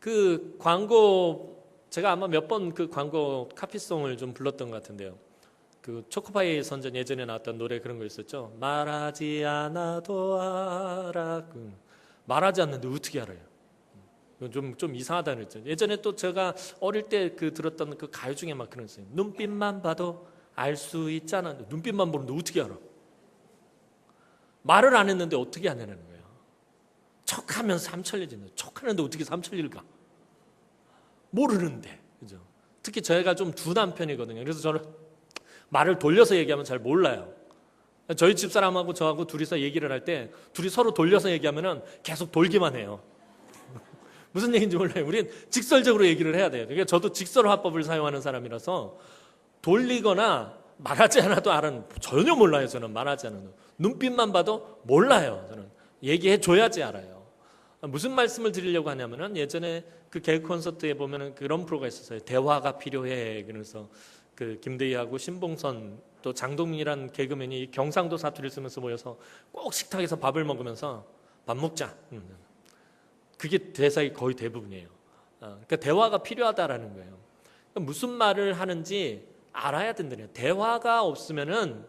그 광고 제가 아마 몇 번 그 광고 카피송을 좀 불렀던 것 같은데요. 그 초코파이 선전 예전에 나왔던 노래 그런 거 있었죠. 말하지 않아도 알아. 말하지 않는데 어떻게 알아요? 좀 이상하다 그랬죠. 예전에 또 제가 어릴 때 그 들었던 그 가요 중에 막 그런 거 있어요. 눈빛만 봐도 알 수 있잖아. 눈빛만 보는데 어떻게 알아? 말을 안 했는데 어떻게 안 해내는 거예요? 척하면서 삼천리지는 척하는데 어떻게 삼천리일까? 모르는데, 그죠? 특히 저희가 좀 둔한 편이거든요. 그래서 저는 말을 돌려서 얘기하면 잘 몰라요. 저희 집사람하고 저하고 둘이서 얘기를 할 때 둘이 서로 돌려서 얘기하면은 계속 돌기만 해요. 무슨 얘기인지 몰라요. 우린 직설적으로 얘기를 해야 돼요. 그러니까 저도 직설화법을 사용하는 사람이라서 돌리거나 말하지 않아도 알아는 전혀 몰라요. 저는 말하지 않아도 눈빛만 봐도 몰라요. 저는 얘기해 줘야지 알아요. 무슨 말씀을 드리려고 하냐면은 예전에 그 개그 콘서트에 보면은 그런 프로가 있었어요. 대화가 필요해. 그래서 그 김대희하고 신봉선 또 장동민이란 개그맨이 경상도 사투리를 쓰면서 모여서 꼭 식탁에서 밥을 먹으면서 밥 먹자. 그게 대사의 거의 대부분이에요. 그러니까 대화가 필요하다라는 거예요. 그러니까 무슨 말을 하는지 알아야 된다는 거예요. 대화가 없으면은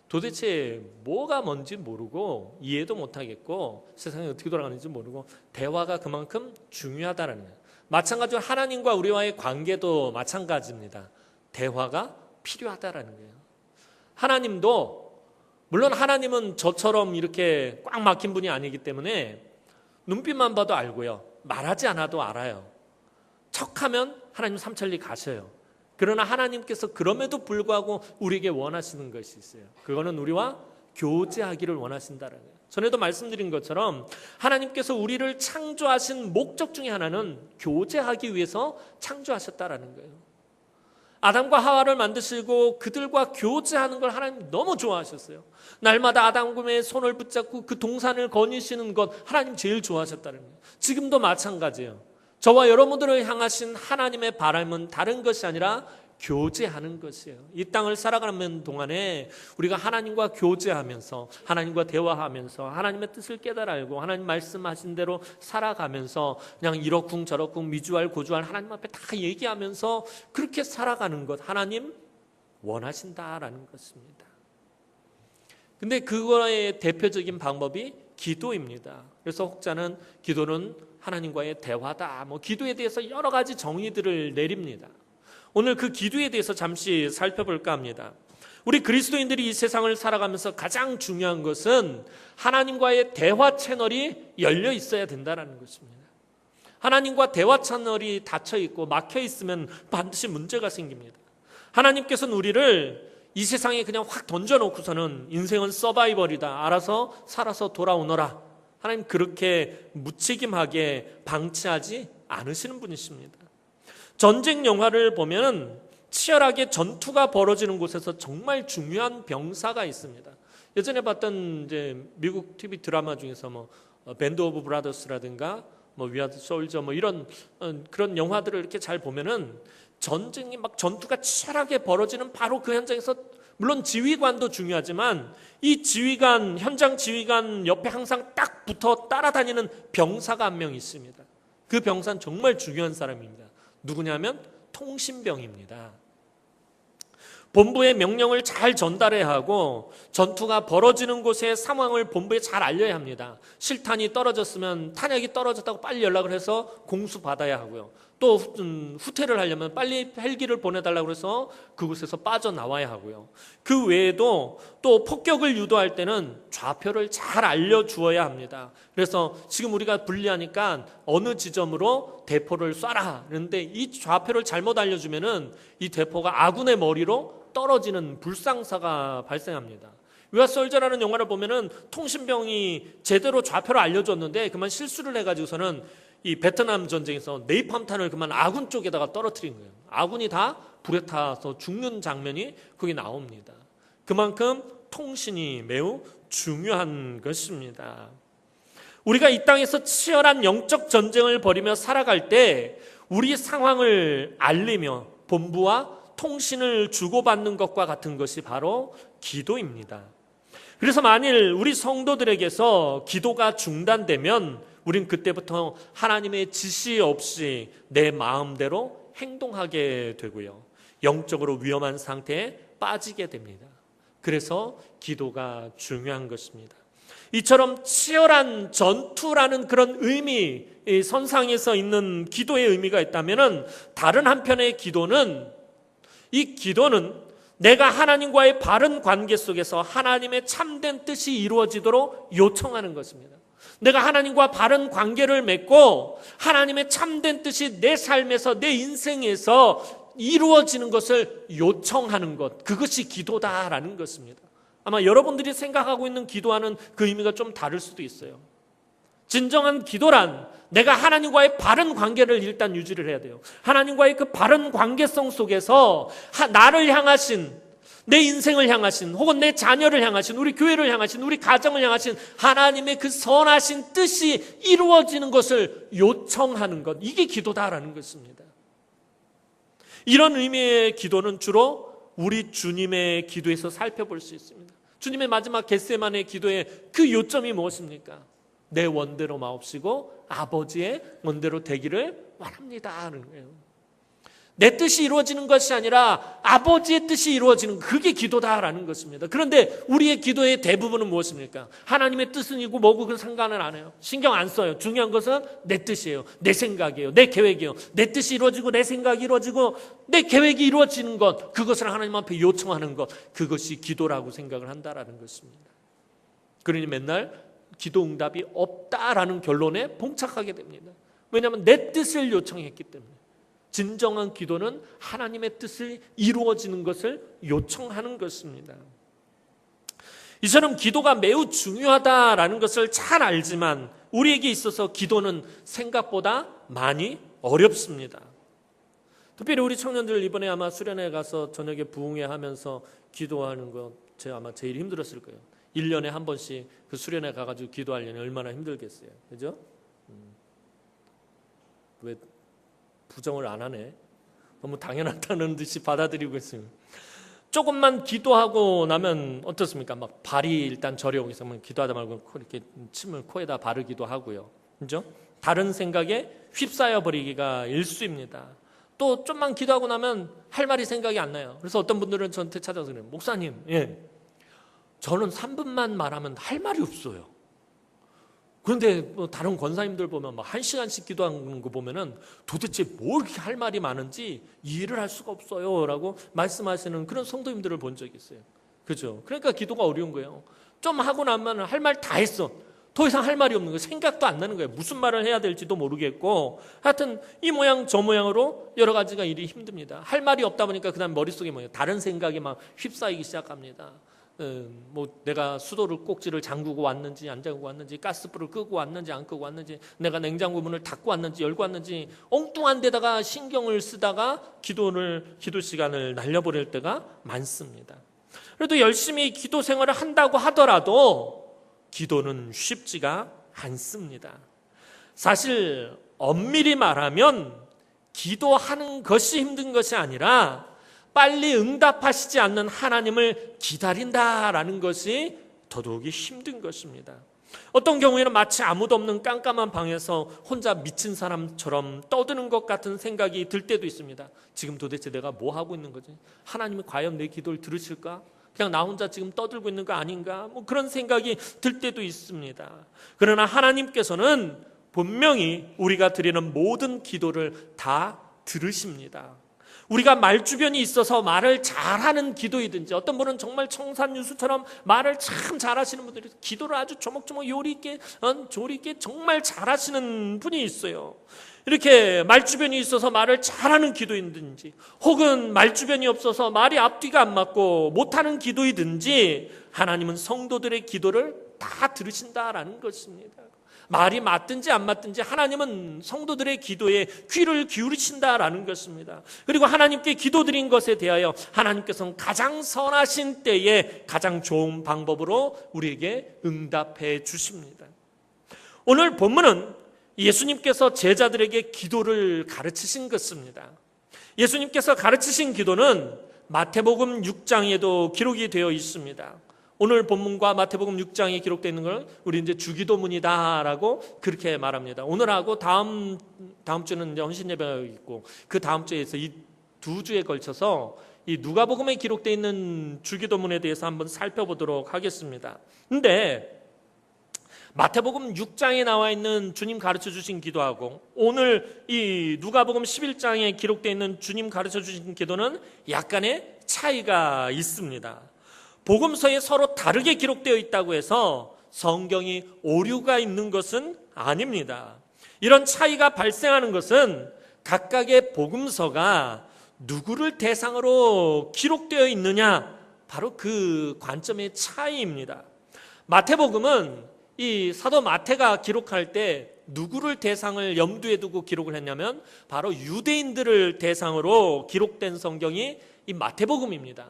도대체 뭐가 뭔지 모르고 이해도 못하겠고 세상이 어떻게 돌아가는지 모르고 대화가 그만큼 중요하다는 거예요. 마찬가지로 하나님과 우리와의 관계도 마찬가지입니다. 대화가 필요하다라는 거예요. 하나님도 물론 하나님은 저처럼 이렇게 꽉 막힌 분이 아니기 때문에 눈빛만 봐도 알고요. 말하지 않아도 알아요. 척하면 하나님 삼천리 가셔요. 그러나 하나님께서 그럼에도 불구하고 우리에게 원하시는 것이 있어요. 그거는 우리와 교제하기를 원하신다는 거예요. 전에도 말씀드린 것처럼 하나님께서 우리를 창조하신 목적 중에 하나는 교제하기 위해서 창조하셨다라는 거예요. 아담과 하와를 만드시고 그들과 교제하는 걸 하나님 너무 좋아하셨어요. 날마다 아담의 손을 붙잡고 그 동산을 거니시는 것 하나님 제일 좋아하셨다는 거예요. 지금도 마찬가지예요. 저와 여러분들을 향하신 하나님의 바람은 다른 것이 아니라 교제하는 것이에요. 이 땅을 살아가는 동안에 우리가 하나님과 교제하면서 하나님과 대화하면서 하나님의 뜻을 깨달아 알고 하나님 말씀하신 대로 살아가면서 그냥 이러쿵 저러쿵 미주알 고주알 하나님 앞에 다 얘기하면서 그렇게 살아가는 것 하나님 원하신다라는 것입니다. 근데 그거의 대표적인 방법이 기도입니다. 그래서 혹자는 기도는 하나님과의 대화다. 기도에 대해서 여러 가지 정의들을 내립니다. 오늘 그 기도에 대해서 잠시 살펴볼까 합니다. 우리 그리스도인들이 이 세상을 살아가면서 가장 중요한 것은 하나님과의 대화 채널이 열려 있어야 된다는 것입니다. 하나님과 대화 채널이 닫혀 있고 막혀 있으면 반드시 문제가 생깁니다. 하나님께서는 우리를 이 세상에 그냥 확 던져놓고서는 인생은 서바이벌이다. 알아서 살아서 돌아오너라. 하나님 그렇게 무책임하게 방치하지 않으시는 분이십니다. 전쟁 영화를 보면 치열하게 전투가 벌어지는 곳에서 정말 중요한 병사가 있습니다. 예전에 봤던 이제 미국 TV 드라마 중에서 밴드 오브 브라더스라든가 위아드 솔저 이런 그런 영화들을 이렇게 잘 보면은 전쟁이 막 전투가 치열하게 벌어지는 바로 그 현장에서 물론 지휘관도 중요하지만 이 지휘관 현장 지휘관 옆에 항상 딱 붙어 따라다니는 병사가 한 명 있습니다. 그 병사는 정말 중요한 사람입니다. 누구냐면 통신병입니다. 본부의 명령을 잘 전달해야 하고 전투가 벌어지는 곳의 상황을 본부에 잘 알려야 합니다. 실탄이 떨어졌으면 탄약이 떨어졌다고 빨리 연락을 해서 공수받아야 하고요. 또 후퇴를 하려면 빨리 헬기를 보내달라고 해서 그곳에서 빠져나와야 하고요. 그 외에도 또 폭격을 유도할 때는 좌표를 잘 알려주어야 합니다. 그래서 지금 우리가 분리하니까 어느 지점으로 대포를 쏴라. 그런데 이 좌표를 잘못 알려주면은 이 대포가 아군의 머리로 떨어지는 불상사가 발생합니다. 위아솔저라는 영화를 보면은 통신병이 제대로 좌표를 알려줬는데 그만 실수를 해가지고서는 이 베트남 전쟁에서 네이팜탄을 그만 아군 쪽에다가 떨어뜨린 거예요. 아군이 다 불에 타서 죽는 장면이 거기 나옵니다. 그만큼 통신이 매우 중요한 것입니다. 우리가 이 땅에서 치열한 영적 전쟁을 벌이며 살아갈 때 우리 상황을 알리며 본부와 통신을 주고받는 것과 같은 것이 바로 기도입니다. 그래서 만일 우리 성도들에게서 기도가 중단되면 우린 그때부터 하나님의 지시 없이 내 마음대로 행동하게 되고요. 영적으로 위험한 상태에 빠지게 됩니다. 그래서 기도가 중요한 것입니다. 이처럼 치열한 전투라는 그런 의미, 선상에서 있는 기도의 의미가 있다면 다른 한편의 기도는, 이 기도는 내가 하나님과의 바른 관계 속에서 하나님의 참된 뜻이 이루어지도록 요청하는 것입니다. 내가 하나님과 바른 관계를 맺고 하나님의 참된 뜻이 내 삶에서, 내 인생에서 이루어지는 것을 요청하는 것, 그것이 기도다라는 것입니다. 아마 여러분들이 생각하고 있는 기도와는 그 의미가 좀 다를 수도 있어요. 진정한 기도란 내가 하나님과의 바른 관계를 일단 유지를 해야 돼요. 하나님과의 그 바른 관계성 속에서 나를 향하신, 내 인생을 향하신, 혹은 내 자녀를 향하신, 우리 교회를 향하신, 우리 가정을 향하신 하나님의 그 선하신 뜻이 이루어지는 것을 요청하는 것, 이게 기도다라는 것입니다. 이런 의미의 기도는 주로 우리 주님의 기도에서 살펴볼 수 있습니다. 주님의 마지막 겟세마네 기도의 그 요점이 무엇입니까? 내 원대로 마옵시고 아버지의 원대로 되기를 원합니다 하는 거예요. 내 뜻이 이루어지는 것이 아니라 아버지의 뜻이 이루어지는, 그게 기도다라는 것입니다. 그런데 우리의 기도의 대부분은 무엇입니까? 하나님의 뜻은 이고 뭐고 그건 상관을 안 해요. 신경 안 써요. 중요한 것은 내 뜻이에요. 내 생각이에요. 내 계획이에요. 내 뜻이 이루어지고 내 생각이 이루어지고 내 계획이 이루어지는 것, 그것을 하나님 앞에 요청하는 것, 그것이 기도라고 생각을 한다라는 것입니다. 그러니 맨날 기도 응답이 없다라는 결론에 봉착하게 됩니다. 왜냐하면 내 뜻을 요청했기 때문에. 진정한 기도는 하나님의 뜻이 이루어지는 것을 요청하는 것입니다. 이처럼 기도가 매우 중요하다라는 것을 잘 알지만 우리에게 있어서 기도는 생각보다 많이 어렵습니다. 특별히 우리 청년들 이번에 아마 수련회 가서 저녁에 부흥회 하면서 기도하는 거 제가 아마 제일 힘들었을 거예요. 1년에 한 번씩 그 수련회 가가지고 기도하려니 얼마나 힘들겠어요. 그죠? 왜 부정을 안 하네. 너무 당연하다는 듯이 받아들이고 있습니다. 조금만 기도하고 나면 어떻습니까? 막 발이 일단 저려오기 시작하면 기도하다 말고 이렇게 침을 코에다 바르기도 하고요. 그죠? 다른 생각에 휩싸여 버리기가 일쑤입니다. 또 좀만 기도하고 나면 할 말이 생각이 안 나요. 그래서 어떤 분들은 저한테 찾아서 그래요. 목사님, 저는 3분만 말하면 할 말이 없어요. 그런데 뭐 다른 권사님들 보면 막 1시간씩 기도하는 거 보면은 도대체 뭐 이렇게 할 말이 많은지 이해를 할 수가 없어요 라고 말씀하시는 그런 성도님들을 본 적이 있어요. 그죠? 그러니까 기도가 어려운 거예요. 좀 하고 나면 할 말 다 했어. 더 이상 할 말이 없는 거예요. 생각도 안 나는 거예요. 무슨 말을 해야 될지도 모르겠고, 하여튼 이 모양 저 모양으로 여러 가지가 일이 힘듭니다. 할 말이 없다 보니까 그 다음 머릿속에 뭐예요? 다른 생각이 막 휩싸이기 시작합니다. 뭐 내가 수도를 꼭지를 잠그고 왔는지 안 잠그고 왔는지, 가스불을 끄고 왔는지 안 끄고 왔는지, 내가 냉장고 문을 닫고 왔는지 열고 왔는지, 엉뚱한 데다가 신경을 쓰다가 기도 시간을 날려버릴 때가 많습니다. 그래도 열심히 기도 생활을 한다고 하더라도 기도는 쉽지가 않습니다. 사실 엄밀히 말하면 기도하는 것이 힘든 것이 아니라 빨리 응답하시지 않는 하나님을 기다린다라는 것이 더더욱이 힘든 것입니다. 어떤 경우에는 마치 아무도 없는 깜깜한 방에서 혼자 미친 사람처럼 떠드는 것 같은 생각이 들 때도 있습니다. 지금 도대체 내가 뭐 하고 있는 거지? 하나님이 과연 내 기도를 들으실까? 그냥 나 혼자 지금 떠들고 있는 거 아닌가? 뭐 그런 생각이 들 때도 있습니다. 그러나 하나님께서는 분명히 우리가 드리는 모든 기도를 다 들으십니다. 우리가 말주변이 있어서 말을 잘하는 기도이든지, 어떤 분은 정말 청산유수처럼 말을 참 잘하시는 분들이 기도를 아주 조목조목 요리 있게 조리 있게 정말 잘하시는 분이 있어요. 이렇게 말주변이 있어서 말을 잘하는 기도이든지, 혹은 말주변이 없어서 말이 앞뒤가 안 맞고 못하는 기도이든지, 하나님은 성도들의 기도를 다 들으신다라는 것입니다. 말이 맞든지 안 맞든지 하나님은 성도들의 기도에 귀를 기울이신다라는 것입니다. 그리고 하나님께 기도드린 것에 대하여 하나님께서는 가장 선하신 때에 가장 좋은 방법으로 우리에게 응답해 주십니다. 오늘 본문은 예수님께서 제자들에게 기도를 가르치신 것입니다. 예수님께서 가르치신 기도는 마태복음 6장에도 기록이 되어 있습니다. 오늘 본문과 마태복음 6장에 기록되어 있는 걸 우리 이제 주기도문이다라고 그렇게 말합니다. 오늘하고 다음 주는 이제 헌신 예배가 있고 그 다음 주에서 이 두 주에 걸쳐서 이 누가복음에 기록되어 있는 주기도문에 대해서 한번 살펴보도록 하겠습니다. 근데 마태복음 6장에 나와 있는 주님 가르쳐 주신 기도하고 오늘 이 누가복음 11장에 기록되어 있는 주님 가르쳐 주신 기도는 약간의 차이가 있습니다. 복음서에 서로 다르게 기록되어 있다고 해서 성경이 오류가 있는 것은 아닙니다. 이런 차이가 발생하는 것은 각각의 복음서가 누구를 대상으로 기록되어 있느냐, 바로 그 관점의 차이입니다. 마태복음은 이 사도 마태가 기록할 때 누구를 대상을 염두에 두고 기록을 했냐면 바로 유대인들을 대상으로 기록된 성경이 이 마태복음입니다.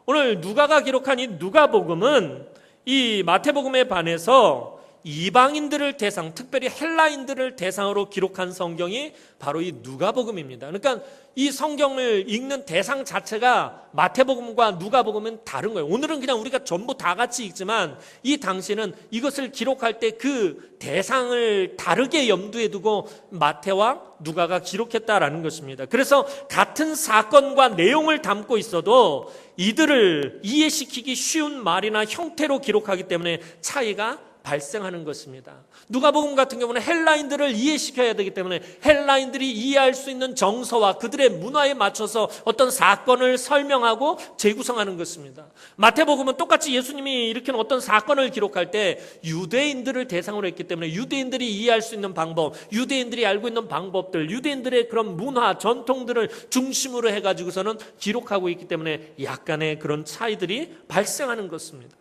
오늘 누가가 기록한 이 누가복음은 이 마태복음에 반해서 이방인들을 대상, 특별히 헬라인들을 대상으로 기록한 성경이 바로 이 누가복음입니다. 그러니까 이 성경을 읽는 대상 자체가 마태복음과 누가복음은 다른 거예요. 오늘은 그냥 우리가 전부 다 같이 읽지만 이 당시에는 이것을 기록할 때 그 대상을 다르게 염두에 두고 마태와 누가가 기록했다라는 것입니다. 그래서 같은 사건과 내용을 담고 있어도 이들을 이해시키기 쉬운 말이나 형태로 기록하기 때문에 차이가 발생하는 것입니다. 누가복음 같은 경우는 헬라인들을 이해시켜야 되기 때문에 헬라인들이 이해할 수 있는 정서와 그들의 문화에 맞춰서 어떤 사건을 설명하고 재구성하는 것입니다. 마태복음은 똑같이 예수님이 일으킨 어떤 사건을 기록할 때 유대인들을 대상으로 했기 때문에 유대인들이 이해할 수 있는 방법, 유대인들이 알고 있는 방법들, 유대인들의 그런 문화, 전통들을 중심으로 해가지고서는 기록하고 있기 때문에 약간의 그런 차이들이 발생하는 것입니다.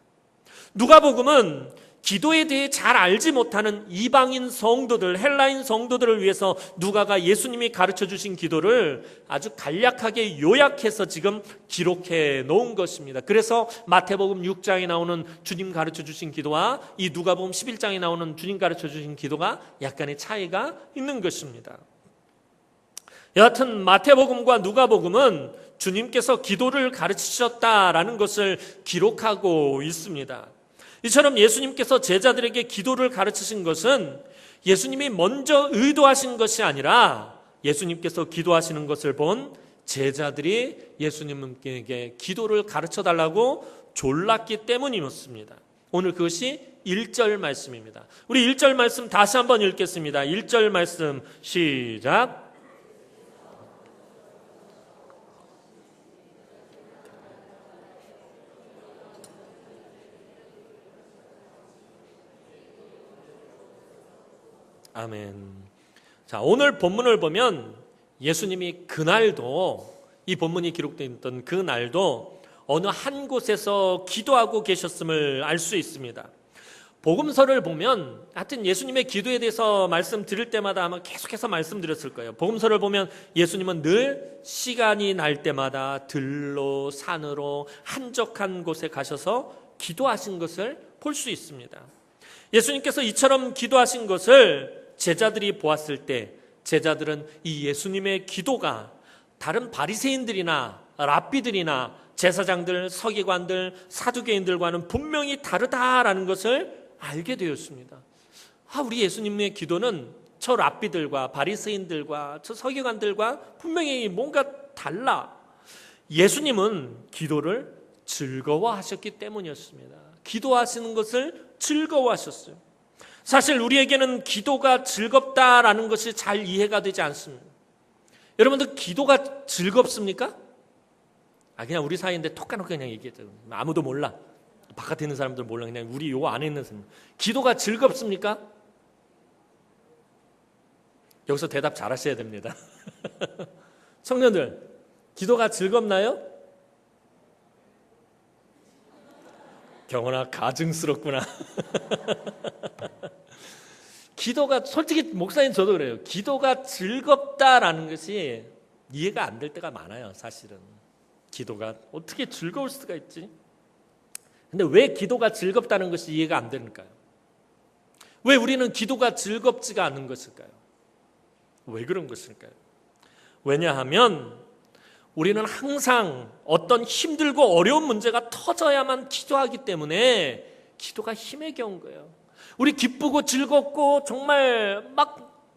누가복음은 기도에 대해 잘 알지 못하는 이방인 성도들, 헬라인 성도들을 위해서 누가가 예수님이 가르쳐 주신 기도를 아주 간략하게 요약해서 지금 기록해 놓은 것입니다. 그래서 마태복음 6장에 나오는 주님 가르쳐 주신 기도와 이 누가복음 11장에 나오는 주님 가르쳐 주신 기도가 약간의 차이가 있는 것입니다. 여하튼 마태복음과 누가복음은 주님께서 기도를 가르치셨다라는 것을 기록하고 있습니다. 이처럼 예수님께서 제자들에게 기도를 가르치신 것은 예수님이 먼저 의도하신 것이 아니라 예수님께서 기도하시는 것을 본 제자들이 예수님께 기도를 가르쳐달라고 졸랐기 때문이었습니다. 오늘 그것이 1절 말씀입니다. 우리 1절 말씀 다시 한번 읽겠습니다. 1절 말씀 시작. 아멘. 자, 오늘 본문을 보면 예수님이 그날도, 이 본문이 기록되어 있던 그날도 어느 한 곳에서 기도하고 계셨음을 알 수 있습니다. 복음서를 보면 하여튼 예수님의 기도에 대해서 말씀드릴 때마다 아마 계속해서 말씀드렸을 거예요. 복음서를 보면 예수님은 늘 시간이 날 때마다 들로 산으로 한적한 곳에 가셔서 기도하신 것을 볼 수 있습니다. 예수님께서 이처럼 기도하신 것을 제자들이 보았을 때 제자들은 이 예수님의 기도가 다른 바리새인들이나 랍비들이나 제사장들, 서기관들, 사두개인들과는 분명히 다르다라는 것을 알게 되었습니다. 우리 예수님의 기도는 저 랍비들과 바리새인들과 저 서기관들과 분명히 뭔가 달라. 예수님은 기도를 즐거워하셨기 때문이었습니다. 기도하시는 것을 즐거워하셨어요. 사실 우리에게는 기도가 즐겁다라는 것이 잘 이해가 되지 않습니다. 여러분들 기도가 즐겁습니까? 그냥 우리 사이인데 톡 까놓고 그냥 얘기했죠. 아무도 몰라. 바깥에 있는 사람들 몰라. 그냥 우리 요 안에 있는 사람. 기도가 즐겁습니까? 여기서 대답 잘 하셔야 됩니다. 청년들, 기도가 즐겁나요? 경원아, 가증스럽구나. 기도가, 솔직히 목사님 저도 그래요. 기도가 즐겁다라는 것이 이해가 안 될 때가 많아요, 사실은. 기도가 어떻게 즐거울 수가 있지? 근데 왜 기도가 즐겁다는 것이 이해가 안 되는가요? 왜 우리는 기도가 즐겁지가 않은 것일까요? 왜 그런 것일까요? 왜냐하면 우리는 항상 어떤 힘들고 어려운 문제가 터져야만 기도하기 때문에 기도가 힘에 겨운 거예요. 우리 기쁘고 즐겁고 정말 막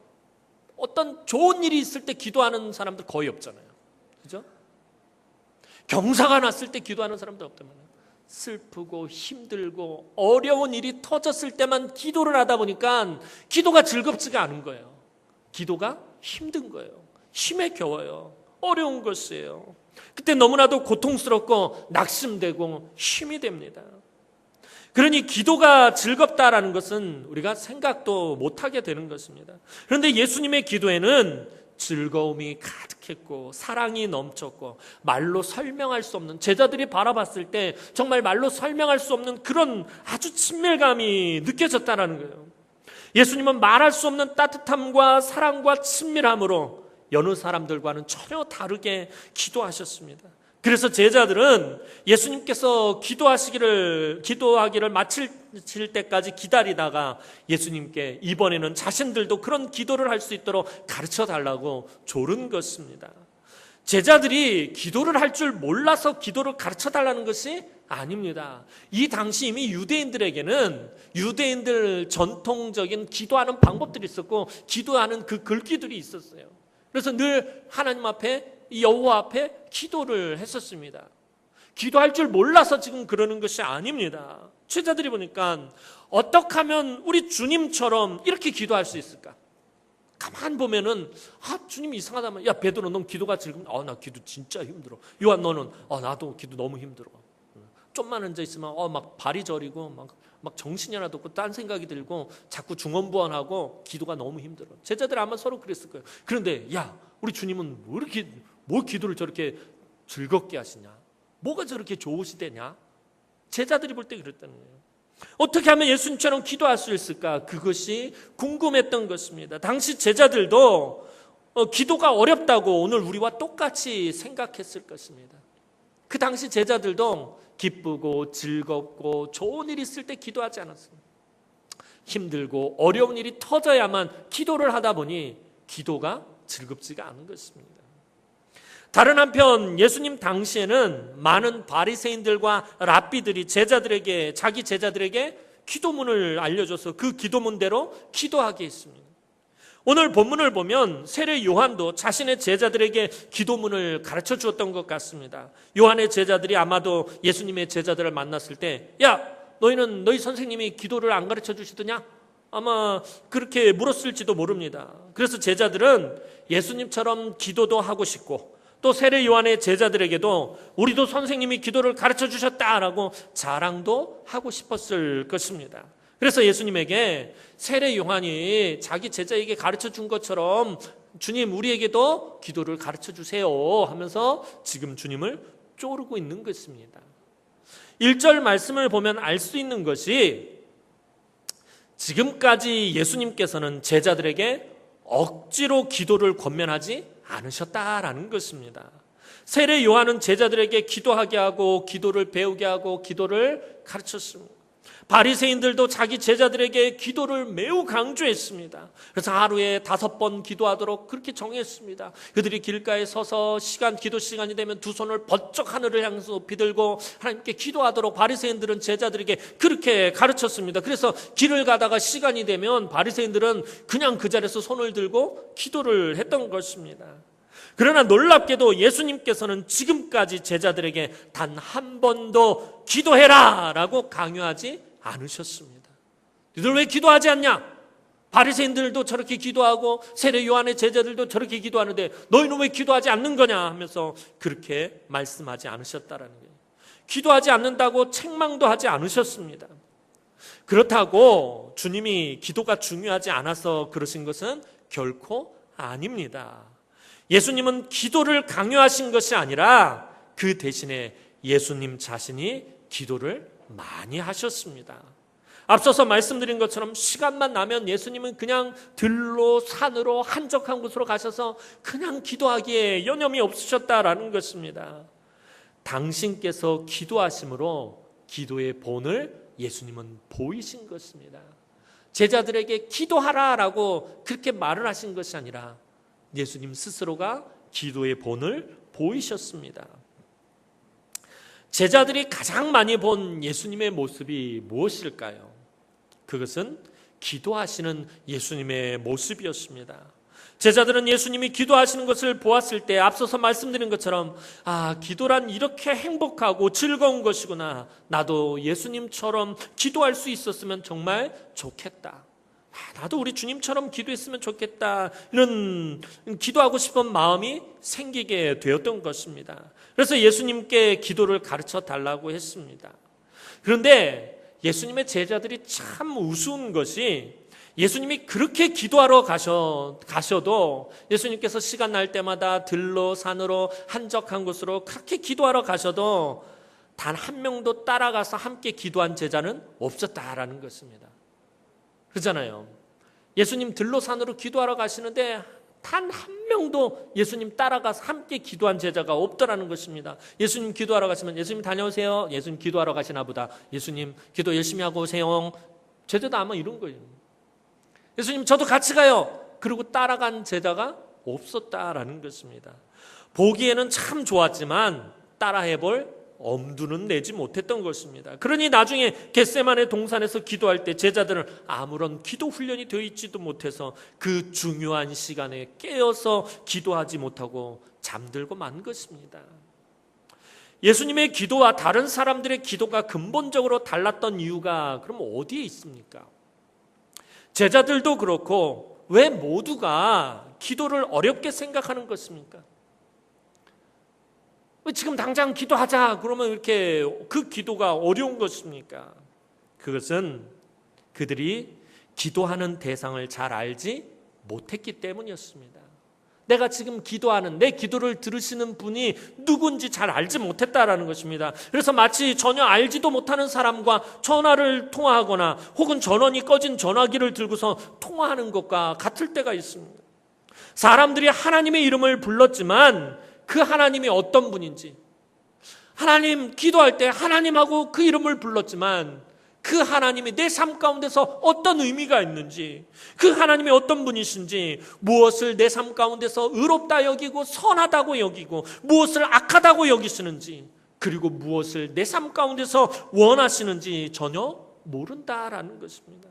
어떤 좋은 일이 있을 때 기도하는 사람들 거의 없잖아요. 그죠? 경사가 났을 때 기도하는 사람들 없단 말이에요. 슬프고 힘들고 어려운 일이 터졌을 때만 기도를 하다 보니까 기도가 즐겁지가 않은 거예요. 기도가 힘든 거예요. 힘에 겨워요. 어려운 것이에요. 그때 너무나도 고통스럽고 낙심되고 힘이 됩니다. 그러니 기도가 즐겁다라는 것은 우리가 생각도 못하게 되는 것입니다. 그런데 예수님의 기도에는 즐거움이 가득했고 사랑이 넘쳤고 말로 설명할 수 없는, 제자들이 바라봤을 때 정말 말로 설명할 수 없는 그런 아주 친밀감이 느껴졌다는 거예요. 예수님은 말할 수 없는 따뜻함과 사랑과 친밀함으로 여느 사람들과는 전혀 다르게 기도하셨습니다. 그래서 제자들은 예수님께서 기도하기를 마칠 때까지 기다리다가 예수님께 이번에는 자신들도 그런 기도를 할 수 있도록 가르쳐 달라고 조른 것입니다. 제자들이 기도를 할 줄 몰라서 기도를 가르쳐 달라는 것이 아닙니다. 이 당시 이미 유대인들에게는 유대인들 전통적인 기도하는 방법들이 있었고 기도하는 그 글귀들이 있었어요. 그래서 늘 하나님 앞에, 여호와 앞에 기도를 했었습니다. 기도할 줄 몰라서 지금 그러는 것이 아닙니다. 제자들이 보니까 어떻게 하면 우리 주님처럼 이렇게 기도할 수 있을까? 가만 보면은 주님 이상하다면, 야 베드로 넌 기도가 즐거워? 나 기도 진짜 힘들어. 요한 너는? 나도 기도 너무 힘들어. 좀만 앉아 있으면 막 발이 저리고 막 정신이 하나도 없고 딴 생각이 들고 자꾸 중언부언하고 기도가 너무 힘들어. 제자들 아마 서로 그랬을 거예요. 그런데 야 우리 주님은 뭘 기도를 저렇게 즐겁게 하시냐? 뭐가 저렇게 좋으시대냐? 제자들이 볼 때 그랬다는 거예요. 어떻게 하면 예수님처럼 기도할 수 있을까? 그것이 궁금했던 것입니다. 당시 제자들도 기도가 어렵다고 오늘 우리와 똑같이 생각했을 것입니다. 그 당시 제자들도 기쁘고 즐겁고 좋은 일이 있을 때 기도하지 않았습니다. 힘들고 어려운 일이 터져야만 기도를 하다 보니 기도가 즐겁지가 않은 것입니다. 다른 한편 예수님 당시에는 많은 바리새인들과 랍비들이 자기 제자들에게 기도문을 알려줘서 그 기도문대로 기도하게 했습니다. 오늘 본문을 보면 세례 요한도 자신의 제자들에게 기도문을 가르쳐 주었던 것 같습니다. 요한의 제자들이 아마도 예수님의 제자들을 만났을 때, 야 너희는 너희 선생님이 기도를 안 가르쳐 주시더냐? 아마 그렇게 물었을지도 모릅니다. 그래서 제자들은 예수님처럼 기도도 하고 싶고 또 세례 요한의 제자들에게도 우리도 선생님이 기도를 가르쳐 주셨다라고 자랑도 하고 싶었을 것입니다. 그래서 예수님에게 세례 요한이 자기 제자에게 가르쳐 준 것처럼 주님 우리에게도 기도를 가르쳐 주세요 하면서 지금 주님을 쪼르고 있는 것입니다. 1절 말씀을 보면 알 수 있는 것이 지금까지 예수님께서는 제자들에게 억지로 기도를 권면하지 않으셨다라는 것입니다. 세례 요한은 제자들에게 기도하게 하고 기도를 배우게 하고 기도를 가르쳤습니다. 바리새인들도 자기 제자들에게 기도를 매우 강조했습니다. 그래서 하루에 5번 기도하도록 그렇게 정했습니다. 그들이 길가에 서서 기도 시간이 되면 두 손을 번쩍 하늘을 향해서 높이 들고 하나님께 기도하도록 바리새인들은 제자들에게 그렇게 가르쳤습니다. 그래서 길을 가다가 시간이 되면 바리새인들은 그냥 그 자리에서 손을 들고 기도를 했던 것입니다. 그러나 놀랍게도 예수님께서는 지금까지 제자들에게 단 한 번도 기도해라 라고 강요하지 않으셨습니다. 너희들 왜 기도하지 않냐? 바리새인들도 저렇게 기도하고 세례 요한의 제자들도 저렇게 기도하는데 너희는 왜 기도하지 않는 거냐 하면서 그렇게 말씀하지 않으셨다라는 거예요. 기도하지 않는다고 책망도 하지 않으셨습니다. 그렇다고 주님이 기도가 중요하지 않아서 그러신 것은 결코 아닙니다. 예수님은 기도를 강요하신 것이 아니라 그 대신에 예수님 자신이 기도를 많이 하셨습니다. 앞서서 말씀드린 것처럼 시간만 나면 예수님은 그냥 들로 산으로 한적한 곳으로 가셔서 그냥 기도하기에 여념이 없으셨다라는 것입니다. 당신께서 기도하심으로 기도의 본을 예수님은 보이신 것입니다. 제자들에게 기도하라라고 그렇게 말을 하신 것이 아니라 예수님 스스로가 기도의 본을 보이셨습니다. 제자들이 가장 많이 본 예수님의 모습이 무엇일까요? 그것은 기도하시는 예수님의 모습이었습니다. 제자들은 예수님이 기도하시는 것을 보았을 때 앞서서 말씀드린 것처럼 기도란 이렇게 행복하고 즐거운 것이구나. 나도 예수님처럼 기도할 수 있었으면 정말 좋겠다. 나도 우리 주님처럼 기도했으면 좋겠다. 이런 기도하고 싶은 마음이 생기게 되었던 것입니다. 그래서 예수님께 기도를 가르쳐 달라고 했습니다. 그런데 예수님의 제자들이 참 우스운 것이 예수님이 그렇게 기도하러 가셔도 예수님께서 시간 날 때마다 들로 산으로 한적한 곳으로 그렇게 기도하러 가셔도 단 한 명도 따라가서 함께 기도한 제자는 없었다라는 것입니다. 그렇잖아요. 예수님 들로 산으로 기도하러 가시는데 단 한 명도 예수님 따라가서 함께 기도한 제자가 없더라는 것입니다. 예수님 기도하러 가시면 예수님 다녀오세요. 예수님 기도하러 가시나 보다. 예수님 기도 열심히 하고 오세요. 제자도 아마 이런 거예요. 예수님 저도 같이 가요. 그리고 따라간 제자가 없었다라는 것입니다. 보기에는 참 좋았지만 따라해볼 엄두는 내지 못했던 것입니다. 그러니 나중에 겟세마네 동산에서 기도할 때 제자들은 아무런 기도 훈련이 되어 있지도 못해서 그 중요한 시간에 깨어서 기도하지 못하고 잠들고 만 것입니다. 예수님의 기도와 다른 사람들의 기도가 근본적으로 달랐던 이유가 그럼 어디에 있습니까? 제자들도 그렇고 왜 모두가 기도를 어렵게 생각하는 것입니까? 왜 지금 당장 기도하자 그러면 이렇게 그 기도가 어려운 것입니까? 그것은 그들이 기도하는 대상을 잘 알지 못했기 때문이었습니다. 내가 지금 기도하는 내 기도를 들으시는 분이 누군지 잘 알지 못했다라는 것입니다. 그래서 마치 전혀 알지도 못하는 사람과 전화를 통화하거나 혹은 전원이 꺼진 전화기를 들고서 통화하는 것과 같을 때가 있습니다. 사람들이 하나님의 이름을 불렀지만 그 하나님이 어떤 분인지, 하나님 기도할 때 하나님하고 그 이름을 불렀지만 그 하나님이 내 삶 가운데서 어떤 의미가 있는지, 그 하나님이 어떤 분이신지, 무엇을 내 삶 가운데서 의롭다 여기고 선하다고 여기고 무엇을 악하다고 여기시는지, 그리고 무엇을 내 삶 가운데서 원하시는지 전혀 모른다라는 것입니다.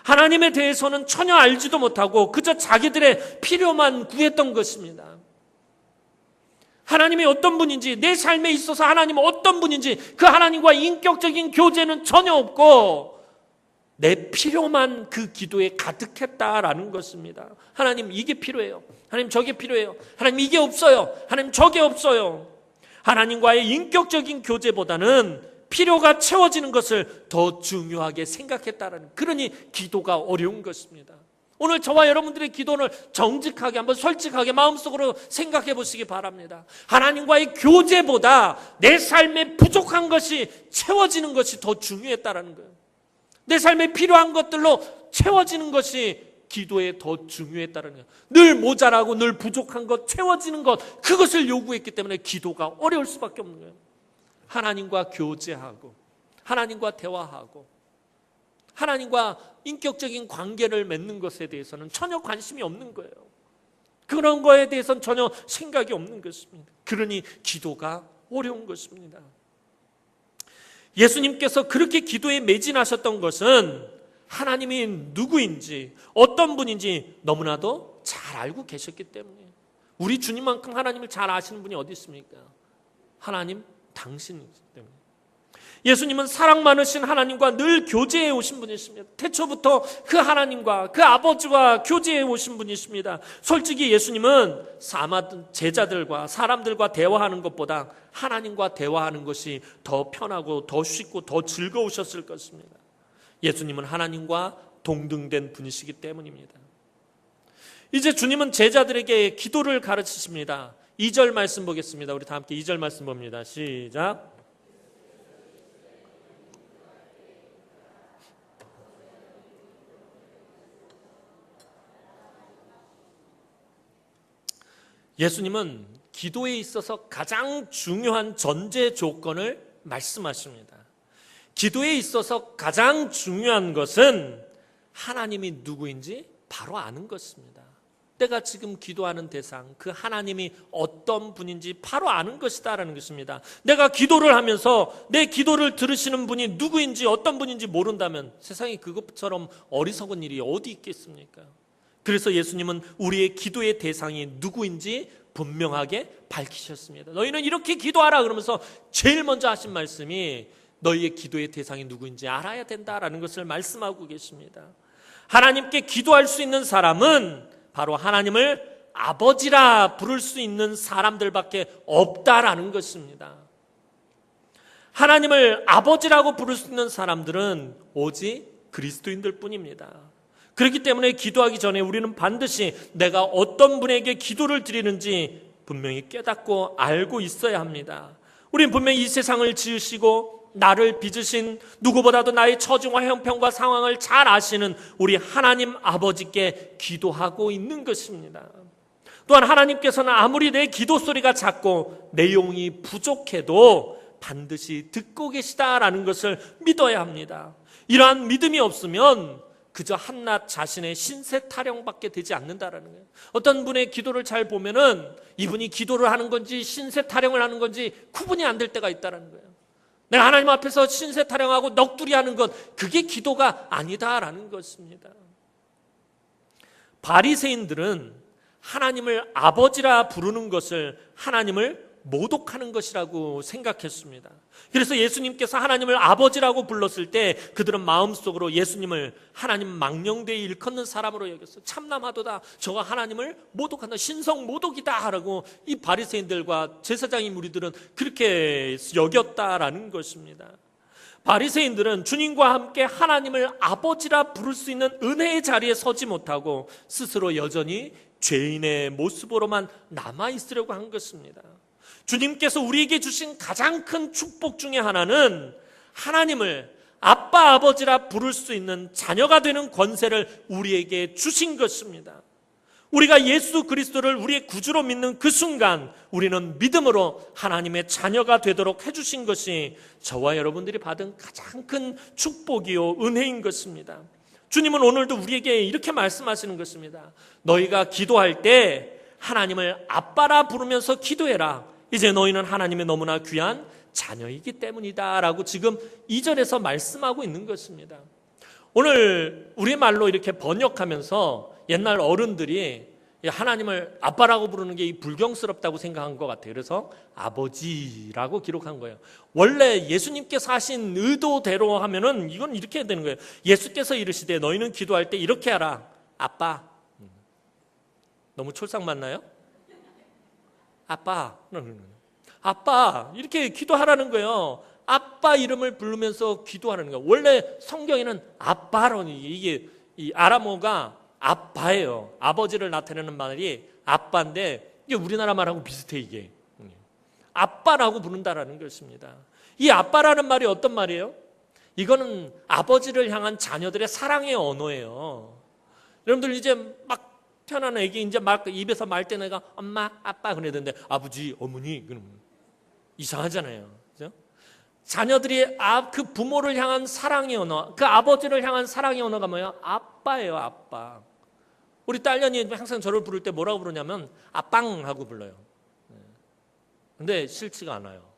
하나님에 대해서는 전혀 알지도 못하고 그저 자기들의 필요만 구했던 것입니다. 하나님이 어떤 분인지, 내 삶에 있어서 하나님은 어떤 분인지 그 하나님과 인격적인 교제는 전혀 없고 내 필요만 그 기도에 가득했다라는 것입니다. 하나님 이게 필요해요. 하나님 저게 필요해요. 하나님 이게 없어요. 하나님 저게 없어요. 하나님과의 인격적인 교제보다는 필요가 채워지는 것을 더 중요하게 생각했다라는, 그러니 기도가 어려운 것입니다. 오늘 저와 여러분들의 기도를 정직하게 한번 솔직하게 마음속으로 생각해 보시기 바랍니다. 하나님과의 교제보다 내 삶에 부족한 것이 채워지는 것이 더 중요했다라는 거예요. 내 삶에 필요한 것들로 채워지는 것이 기도에 더 중요했다는 거예요. 늘 모자라고 늘 부족한 것, 채워지는 것, 그것을 요구했기 때문에 기도가 어려울 수밖에 없는 거예요. 하나님과 교제하고 하나님과 대화하고 하나님과 인격적인 관계를 맺는 것에 대해서는 전혀 관심이 없는 거예요. 그런 거에 대해서는 전혀 생각이 없는 것입니다. 그러니 기도가 어려운 것입니다. 예수님께서 그렇게 기도에 매진하셨던 것은 하나님이 누구인지 어떤 분인지 너무나도 잘 알고 계셨기 때문이에요. 우리 주님만큼 하나님을 잘 아시는 분이 어디 있습니까? 하나님 당신이기 때문에. 예수님은 사랑 많으신 하나님과 늘 교제해 오신 분이십니다. 태초부터 그 하나님과 그 아버지와 교제해 오신 분이십니다. 솔직히 예수님은 제자들과 사람들과 대화하는 것보다 하나님과 대화하는 것이 더 편하고 더 쉽고 더 즐거우셨을 것입니다. 예수님은 하나님과 동등된 분이시기 때문입니다. 이제 주님은 제자들에게 기도를 가르치십니다. 2절 말씀 보겠습니다. 우리 다 함께 2절 말씀 봅니다. 시작. 예수님은 기도에 있어서 가장 중요한 전제 조건을 말씀하십니다. 기도에 있어서 가장 중요한 것은 하나님이 누구인지 바로 아는 것입니다. 내가 지금 기도하는 대상, 그 하나님이 어떤 분인지 바로 아는 것이다라는 것입니다. 내가 기도를 하면서 내 기도를 들으시는 분이 누구인지 어떤 분인지 모른다면 세상에 그것처럼 어리석은 일이 어디 있겠습니까? 그래서 예수님은 우리의 기도의 대상이 누구인지 분명하게 밝히셨습니다. 너희는 이렇게 기도하라 그러면서 제일 먼저 하신 말씀이 너희의 기도의 대상이 누구인지 알아야 된다라는 것을 말씀하고 계십니다. 하나님께 기도할 수 있는 사람은 바로 하나님을 아버지라 부를 수 있는 사람들밖에 없다라는 것입니다. 하나님을 아버지라고 부를 수 있는 사람들은 오직 그리스도인들 뿐입니다. 그렇기 때문에 기도하기 전에 우리는 반드시 내가 어떤 분에게 기도를 드리는지 분명히 깨닫고 알고 있어야 합니다. 우리는 분명히 이 세상을 지으시고 나를 빚으신, 누구보다도 나의 처지와 형편과 상황을 잘 아시는 우리 하나님 아버지께 기도하고 있는 것입니다. 또한 하나님께서는 아무리 내 기도 소리가 작고 내용이 부족해도 반드시 듣고 계시다라는 것을 믿어야 합니다. 이러한 믿음이 없으면 그저 한낱 자신의 신세 타령밖에 되지 않는다라는 거예요. 어떤 분의 기도를 잘 보면은 이분이 기도를 하는 건지 신세 타령을 하는 건지 구분이 안 될 때가 있다라는 거예요. 내가 하나님 앞에서 신세 타령하고 넋두리 하는 것, 그게 기도가 아니다라는 것입니다. 바리새인들은 하나님을 아버지라 부르는 것을 하나님을 모독하는 것이라고 생각했습니다. 그래서 예수님께서 하나님을 아버지라고 불렀을 때 그들은 마음속으로 예수님을 하나님 망령되이 일컫는 사람으로 여겼어요. 참남하도다, 저가 하나님을 모독한다, 신성 모독이다 라고 이 바리새인들과 제사장의 무리들은 그렇게 여겼다라는 것입니다. 바리새인들은 주님과 함께 하나님을 아버지라 부를 수 있는 은혜의 자리에 서지 못하고 스스로 여전히 죄인의 모습으로만 남아있으려고 한 것입니다. 주님께서 우리에게 주신 가장 큰 축복 중에 하나는 하나님을 아빠 아버지라 부를 수 있는 자녀가 되는 권세를 우리에게 주신 것입니다. 우리가 예수 그리스도를 우리의 구주로 믿는 그 순간 우리는 믿음으로 하나님의 자녀가 되도록 해주신 것이 저와 여러분들이 받은 가장 큰 축복이요 은혜인 것입니다. 주님은 오늘도 우리에게 이렇게 말씀하시는 것입니다. 너희가 기도할 때 하나님을 아빠라 부르면서 기도해라. 이제 너희는 하나님의 너무나 귀한 자녀이기 때문이다 라고 지금 2절에서 말씀하고 있는 것입니다. 오늘 우리말로 이렇게 번역하면서 옛날 어른들이 하나님을 아빠라고 부르는 게 불경스럽다고 생각한 것 같아요. 그래서 아버지라고 기록한 거예요. 원래 예수님께서 하신 의도대로 하면은 이건 이렇게 해야 되는 거예요. 예수께서 이르시되 너희는 기도할 때 이렇게 하라. 아빠. 너무 촐싹 맞나요? 아빠 이렇게 기도하라는 거예요. 아빠 이름을 부르면서 기도하라는 거예요. 원래 성경에는 아빠로, 이게 이 아람어가 아빠예요. 아버지를 나타내는 말이 아빠인데 이게 우리나라 말하고 비슷해. 이게 아빠라고 부른다라는 것입니다. 이 아빠라는 말이 어떤 말이에요? 이거는 아버지를 향한 자녀들의 사랑의 언어예요. 여러분들 이제 막 태어난 애기 이제 막 입에서 말 때 내가 엄마, 아빠 그래야 되는데 아버지, 어머니 그럼 이상하잖아요. 그죠? 자녀들이 그 부모를 향한 사랑의 언어, 그 아버지를 향한 사랑의 언어가 뭐예요? 아빠예요, 아빠. 우리 딸년이 항상 저를 부를 때 뭐라고 부르냐면 아빵 하고 불러요. 근데 싫지가 않아요.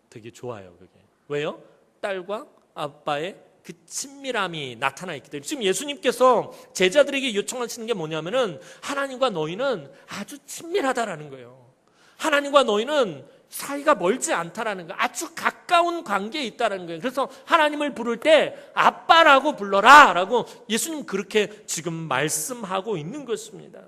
되게 좋아요, 그게. 왜요? 딸과 아빠의 그 친밀함이 나타나 있기 때문에. 지금 예수님께서 제자들에게 요청하시는 게 뭐냐면은 하나님과 너희는 아주 친밀하다라는 거예요. 하나님과 너희는 사이가 멀지 않다라는 거예요. 아주 가까운 관계에 있다라는 거예요. 그래서 하나님을 부를 때 아빠라고 불러라 라고 예수님 그렇게 지금 말씀하고 있는 것입니다.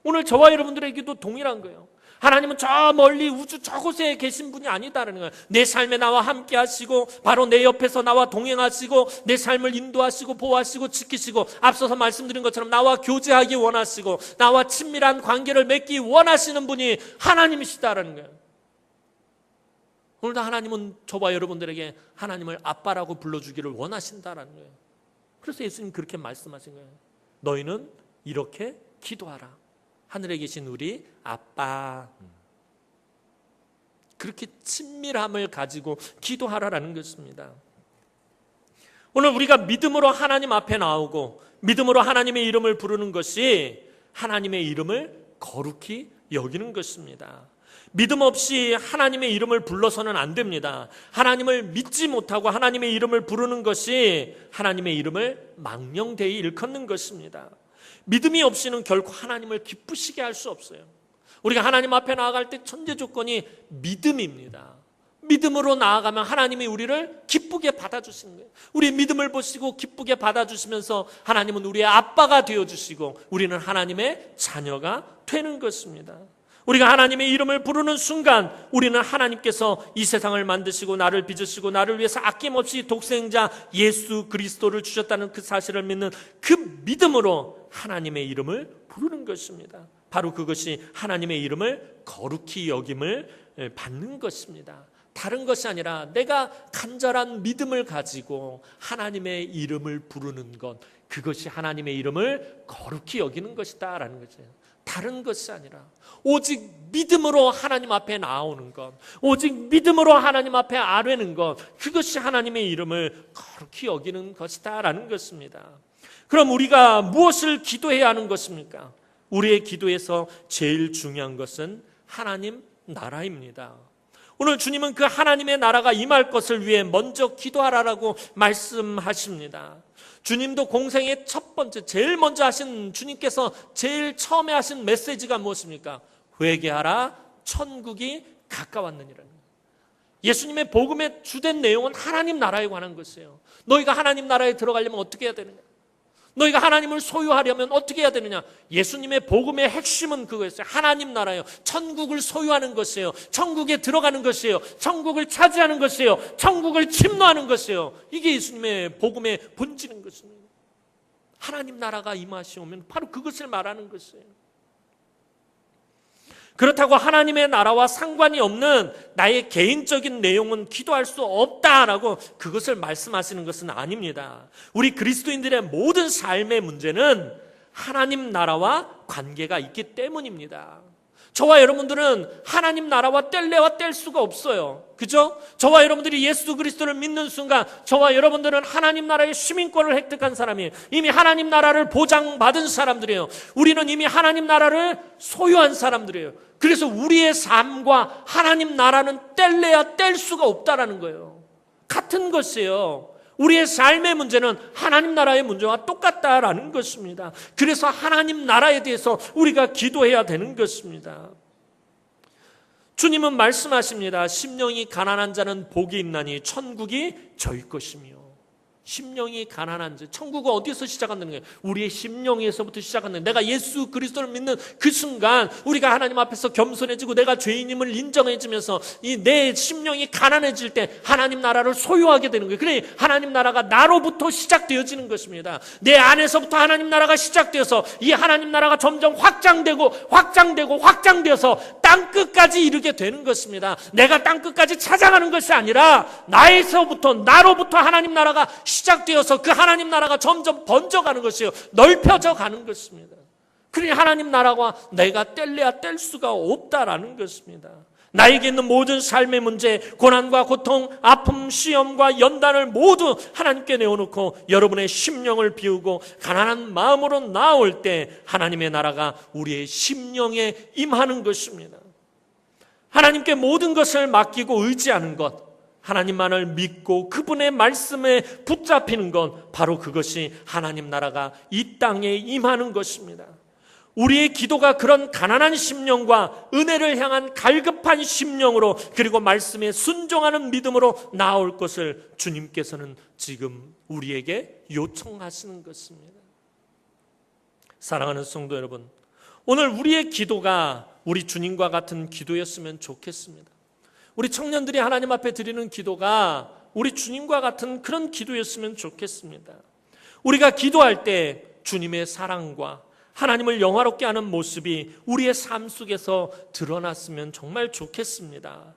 오늘 저와 여러분들에게도 동일한 거예요. 하나님은 저 멀리 우주 저곳에 계신 분이 아니다라는 거예요. 내 삶에 나와 함께 하시고 바로 내 옆에서 나와 동행하시고 내 삶을 인도하시고 보호하시고 지키시고 앞서서 말씀드린 것처럼 나와 교제하기 원하시고 나와 친밀한 관계를 맺기 원하시는 분이 하나님이시다라는 거예요. 오늘도 하나님은 저와 여러분들에게 하나님을 아빠라고 불러주기를 원하신다라는 거예요. 그래서 예수님 그렇게 말씀하신 거예요. 너희는 이렇게 기도하라. 하늘에 계신 우리 아빠, 그렇게 친밀함을 가지고 기도하라라는 것입니다. 오늘 우리가 믿음으로 하나님 앞에 나오고 믿음으로 하나님의 이름을 부르는 것이 하나님의 이름을 거룩히 여기는 것입니다. 믿음 없이 하나님의 이름을 불러서는 안 됩니다. 하나님을 믿지 못하고 하나님의 이름을 부르는 것이 하나님의 이름을 망령되이 일컫는 것입니다. 믿음이 없이는 결코 하나님을 기쁘시게 할 수 없어요. 우리가 하나님 앞에 나아갈 때 천재 조건이 믿음입니다. 믿음으로 나아가면 하나님이 우리를 기쁘게 받아주시는 거예요. 우리의 믿음을 보시고 기쁘게 받아주시면서 하나님은 우리의 아빠가 되어주시고 우리는 하나님의 자녀가 되는 것입니다. 우리가 하나님의 이름을 부르는 순간 우리는 하나님께서 이 세상을 만드시고 나를 빚으시고 나를 위해서 아낌없이 독생자 예수 그리스도를 주셨다는 그 사실을 믿는 그 믿음으로 하나님의 이름을 부르는 것입니다. 바로 그것이 하나님의 이름을 거룩히 여김을 받는 것입니다. 다른 것이 아니라 내가 간절한 믿음을 가지고 하나님의 이름을 부르는 것, 그것이 하나님의 이름을 거룩히 여기는 것이다 라는 거죠. 다른 것이 아니라 오직 믿음으로 하나님 앞에 나오는 것, 오직 믿음으로 하나님 앞에 아뢰는 것, 그것이 하나님의 이름을 거룩히 여기는 것이다 라는 것입니다. 그럼 우리가 무엇을 기도해야 하는 것입니까? 우리의 기도에서 제일 중요한 것은 하나님 나라입니다. 오늘 주님은 그 하나님의 나라가 임할 것을 위해 먼저 기도하라라고 말씀하십니다. 주님도 공생의 첫 번째, 제일 먼저 하신, 주님께서 제일 처음에 하신 메시지가 무엇입니까? 회개하라, 천국이 가까웠느니라는 거예요. 예수님의 복음의 주된 내용은 하나님 나라에 관한 것이에요. 너희가 하나님 나라에 들어가려면 어떻게 해야 되느냐? 너희가 하나님을 소유하려면 어떻게 해야 되느냐? 예수님의 복음의 핵심은 그거였어요. 하나님 나라예요. 천국을 소유하는 것이에요. 천국에 들어가는 것이에요. 천국을 차지하는 것이에요. 천국을 침노하는 것이에요. 이게 예수님의 복음의 본질인 것입니다. 하나님 나라가 임하시오면 바로 그것을 말하는 것이에요. 그렇다고 하나님의 나라와 상관이 없는 나의 개인적인 내용은 기도할 수 없다라고 그것을 말씀하시는 것은 아닙니다. 우리 그리스도인들의 모든 삶의 문제는 하나님 나라와 관계가 있기 때문입니다. 저와 여러분들은 하나님 나라와 뗄래야 뗄 수가 없어요. 그죠? 저와 여러분들이 예수 그리스도를 믿는 순간 저와 여러분들은 하나님 나라의 시민권을 획득한 사람이에요. 이미 하나님 나라를 보장받은 사람들이에요. 우리는 이미 하나님 나라를 소유한 사람들이에요. 그래서 우리의 삶과 하나님 나라는 뗄래야 뗄 수가 없다라는 거예요. 같은 것이에요. 우리의 삶의 문제는 하나님 나라의 문제와 똑같다라는 것입니다. 그래서 하나님 나라에 대해서 우리가 기도해야 되는 것입니다. 주님은 말씀하십니다. 심령이 가난한 자는 복이 있나니 천국이 저희 것이며. 심령이 가난한 자, 천국은 어디서 시작한다는 거예요? 우리의 심령에서부터 시작한다는 거예요. 내가 예수 그리스도를 믿는 그 순간 우리가 하나님 앞에서 겸손해지고 내가 죄인임을 인정해지면서 이 내 심령이 가난해질 때 하나님 나라를 소유하게 되는 거예요. 그래 하나님 나라가 나로부터 시작되어지는 것입니다. 내 안에서부터 하나님 나라가 시작되어서 이 하나님 나라가 점점 확장되어서 땅끝까지 이르게 되는 것입니다. 내가 땅끝까지 찾아가는 것이 아니라 나로부터 하나님 나라가 시작되어서 그 하나님 나라가 점점 번져가는 것이요, 넓혀져 가는 것입니다. 그러니 하나님 나라와 내가 뗄래야 뗄 수가 없다라는 것입니다. 나에게 있는 모든 삶의 문제, 고난과 고통, 아픔, 시험과 연단을 모두 하나님께 내어놓고 여러분의 심령을 비우고 가난한 마음으로 나올 때 하나님의 나라가 우리의 심령에 임하는 것입니다. 하나님께 모든 것을 맡기고 의지하는 것, 하나님만을 믿고 그분의 말씀에 붙잡히는 것, 바로 그것이 하나님 나라가 이 땅에 임하는 것입니다. 우리의 기도가 그런 가난한 심령과 은혜를 향한 갈급한 심령으로, 그리고 말씀에 순종하는 믿음으로 나올 것을 주님께서는 지금 우리에게 요청하시는 것입니다. 사랑하는 성도 여러분, 오늘 우리의 기도가 우리 주님과 같은 기도였으면 좋겠습니다. 우리 청년들이 하나님 앞에 드리는 기도가 우리 주님과 같은 그런 기도였으면 좋겠습니다. 우리가 기도할 때 주님의 사랑과 하나님을 영화롭게 하는 모습이 우리의 삶 속에서 드러났으면 정말 좋겠습니다.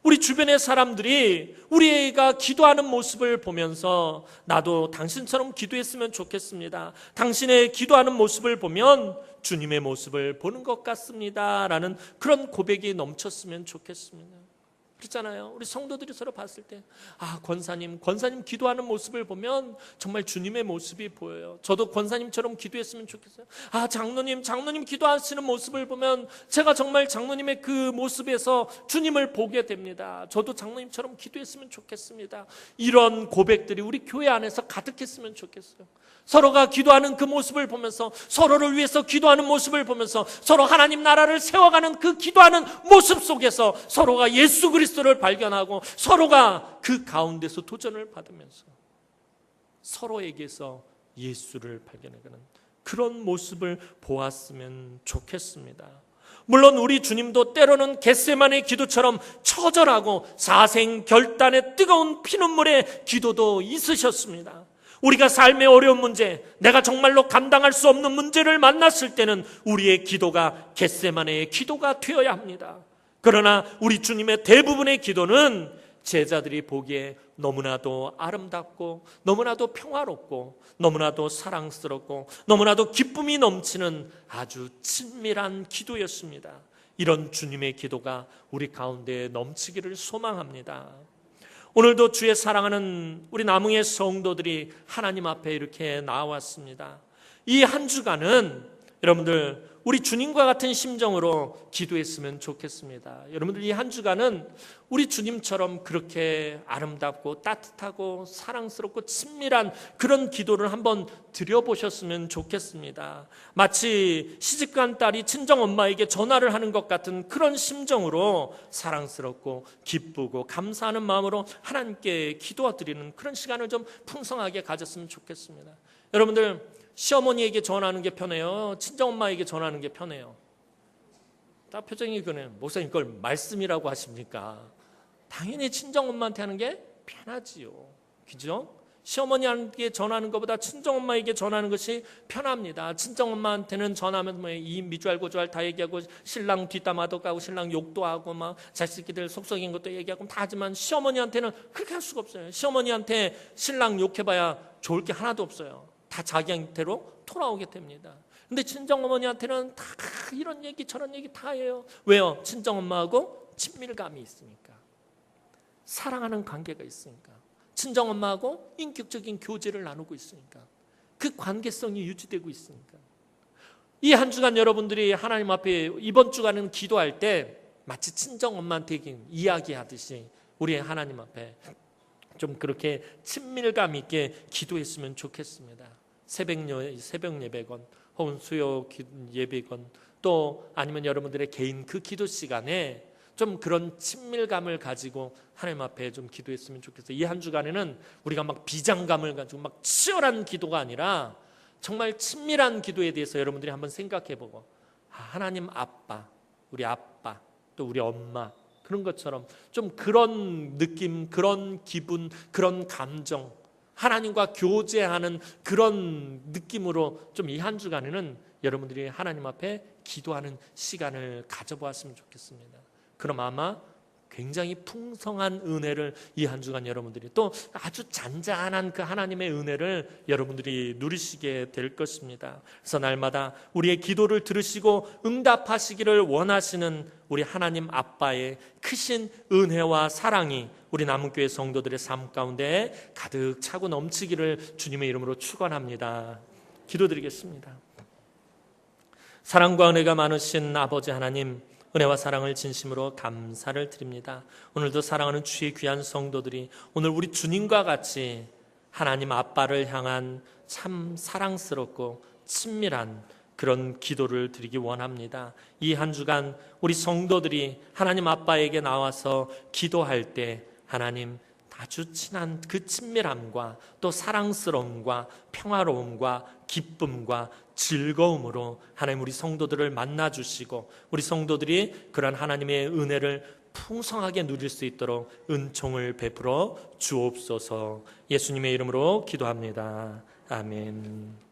우리 주변의 사람들이 우리가 기도하는 모습을 보면서 나도 당신처럼 기도했으면 좋겠습니다. 당신의 기도하는 모습을 보면 주님의 모습을 보는 것 같습니다 라는 그런 고백이 넘쳤으면 좋겠습니다. 그렇잖아요. 우리 성도들이 서로 봤을 때 권사님 기도하는 모습을 보면 정말 주님의 모습이 보여요. 저도 권사님처럼 기도했으면 좋겠어요. 장로님 기도하시는 모습을 보면 제가 정말 장로님의 그 모습에서 주님을 보게 됩니다. 저도 장로님처럼 기도했으면 좋겠습니다. 이런 고백들이 우리 교회 안에서 가득했으면 좋겠어요. 서로가 기도하는 그 모습을 보면서, 서로를 위해서 기도하는 모습을 보면서, 서로 하나님 나라를 세워가는 그 기도하는 모습 속에서 서로가 예수 그리스도를 발견하고, 서로가 그 가운데서 도전을 받으면서 서로에게서 예수를 발견하는 그런 모습을 보았으면 좋겠습니다. 물론 우리 주님도 때로는 겟세마네 기도처럼 처절하고 사생결단의 뜨거운 피눈물의 기도도 있으셨습니다. 우리가 삶의 어려운 문제, 내가 정말로 감당할 수 없는 문제를 만났을 때는 우리의 기도가 겟세마네의 기도가 되어야 합니다. 그러나 우리 주님의 대부분의 기도는 제자들이 보기에 너무나도 아름답고 너무나도 평화롭고 너무나도 사랑스럽고 너무나도 기쁨이 넘치는 아주 친밀한 기도였습니다. 이런 주님의 기도가 우리 가운데 넘치기를 소망합니다. 오늘도 주의 사랑하는 우리 남흥의 성도들이 하나님 앞에 이렇게 나왔습니다. 이 한 주간은 여러분들 우리 주님과 같은 심정으로 기도했으면 좋겠습니다. 여러분들 이 한 주간은 우리 주님처럼 그렇게 아름답고 따뜻하고 사랑스럽고 친밀한 그런 기도를 한번 드려보셨으면 좋겠습니다. 마치 시집간 딸이 친정엄마에게 전화를 하는 것 같은 그런 심정으로 사랑스럽고 기쁘고 감사하는 마음으로 하나님께 기도드리는 그런 시간을 좀 풍성하게 가졌으면 좋겠습니다. 여러분들 시어머니에게 전화하는 게 편해요? 친정엄마에게 전화하는 게 편해요? 딱 표정이 그러네요. 목사님 그걸 말씀이라고 하십니까? 당연히 친정엄마한테 하는 게 편하지요. 그죠? 시어머니한테 전화하는 것보다 친정엄마에게 전화하는 것이 편합니다. 친정엄마한테는 전화하면 이 미주알고주알 다 얘기하고 신랑 뒷담화도 까고 신랑 욕도 하고 막 자식들 속썩인 것도 얘기하고 다 하지만 시어머니한테는 그렇게 할 수가 없어요. 시어머니한테 신랑 욕해봐야 좋을 게 하나도 없어요. 다 자기 형태로 돌아오게 됩니다. 근데 친정어머니한테는 다 이런 얘기 저런 얘기 다 해요. 왜요? 친정엄마하고 친밀감이 있으니까, 사랑하는 관계가 있으니까, 친정엄마하고 인격적인 교제를 나누고 있으니까, 그 관계성이 유지되고 있으니까. 이 한 주간 여러분들이 하나님 앞에 이번 주간은 기도할 때 마치 친정엄마한테 이야기하듯이 우리 하나님 앞에 좀 그렇게 친밀감 있게 기도했으면 좋겠습니다. 새벽 예배건 혹은 수요 예배건 또 아니면 여러분들의 개인 그 기도 시간에 좀 그런 친밀감을 가지고 하나님 앞에 좀 기도했으면 좋겠어요. 이 한 주간에는 우리가 막 비장감을 가지고 막 치열한 기도가 아니라 정말 친밀한 기도에 대해서 여러분들이 한번 생각해보고 하나님 아빠, 우리 아빠, 또 우리 엄마 그런 것처럼 좀 그런 느낌, 그런 기분, 그런 감정, 하나님과 교제하는 그런 느낌으로 좀 이 한 주간에는 여러분들이 하나님 앞에 기도하는 시간을 가져보았으면 좋겠습니다. 그럼 아마 굉장히 풍성한 은혜를 이 한 주간 여러분들이 또 아주 잔잔한 그 하나님의 은혜를 여러분들이 누리시게 될 것입니다. 그래서 날마다 우리의 기도를 들으시고 응답하시기를 원하시는 우리 하나님 아빠의 크신 은혜와 사랑이 우리 남은교회 성도들의 삶 가운데 가득 차고 넘치기를 주님의 이름으로 축원합니다. 기도드리겠습니다. 사랑과 은혜가 많으신 아버지 하나님, 은혜와 사랑을 진심으로 감사를 드립니다. 오늘도 사랑하는 주의 귀한 성도들이 오늘 우리 주님과 같이 하나님 아빠를 향한 참 사랑스럽고 친밀한 그런 기도를 드리기 원합니다. 이 한 주간 우리 성도들이 하나님 아빠에게 나와서 기도할 때 하나님 아주 친한 그 친밀함과 또 사랑스러움과 평화로움과 기쁨과 즐거움으로 하나님 우리 성도들을 만나주시고 우리 성도들이 그런 하나님의 은혜를 풍성하게 누릴 수 있도록 은총을 베풀어 주옵소서. 예수님의 이름으로 기도합니다. 아멘.